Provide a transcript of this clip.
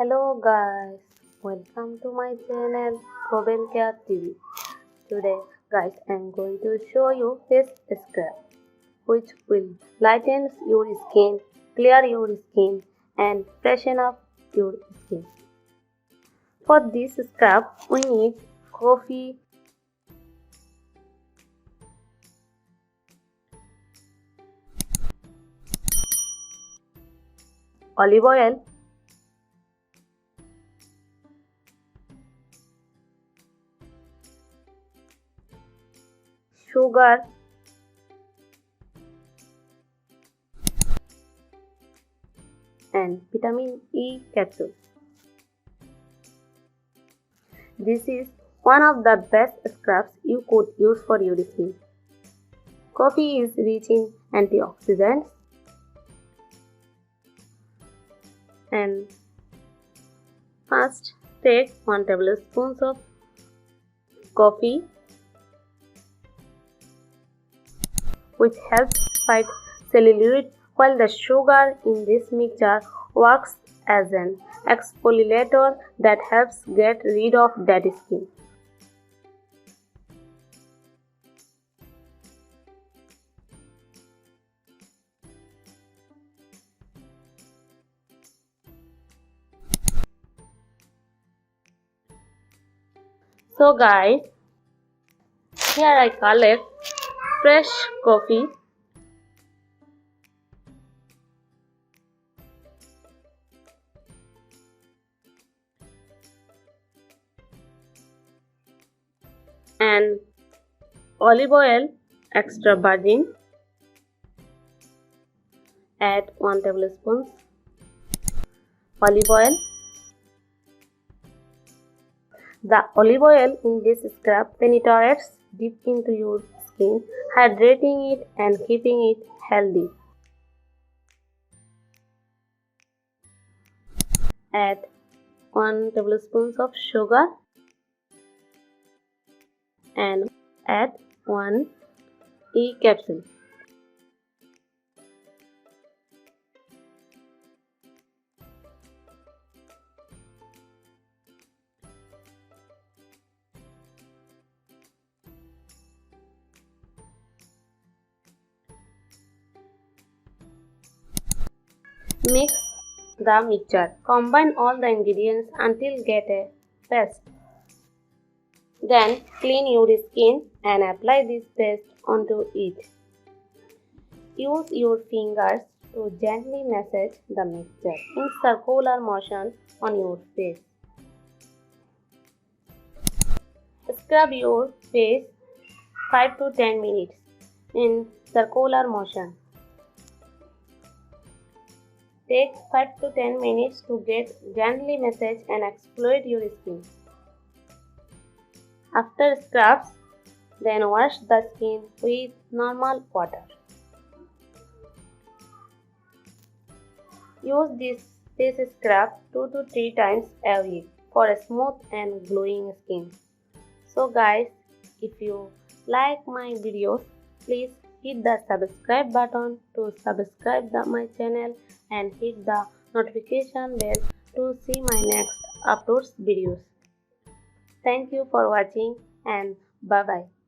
Hello guys, welcome to my channel Proven Care TV. Today guys, I am going to show you this scrub which will lighten your skin, clear your skin and freshen up your skin. For this scrub we need coffee, olive oil, sugar, and Vitamin E Capsule. This is one of the best scrubs you could use for your skin. Coffee is rich in antioxidants and first take 1 tablespoon of coffee which helps fight cellulite, while the sugar in this mixture works as an exfoliator that helps get rid of dead skin. So guys, here I collect fresh coffee and olive oil extra virgin. Add 1 tablespoon olive oil. The olive oil in this scrub penetrates deep into your skin, hydrating it and keeping it healthy. Add 1 tablespoon of sugar and add 1 E capsule. Mix the mixture. Combine all the ingredients until get a paste. Then clean your skin and apply this paste onto it. Use your fingers to gently massage the mixture in circular motion on your face. Scrub your face 5 to 10 minutes in circular motion. Take 5 to 10 minutes to get gently massage and exfoliate your skin. After scrubs, then wash the skin with normal water. Use this scrub 2 to 3 times a week for a smooth and glowing skin. So guys, if you like my videos, please hit the subscribe button to subscribe my channel and hit the notification bell to see my next uploads videos. Thank you for watching and bye bye.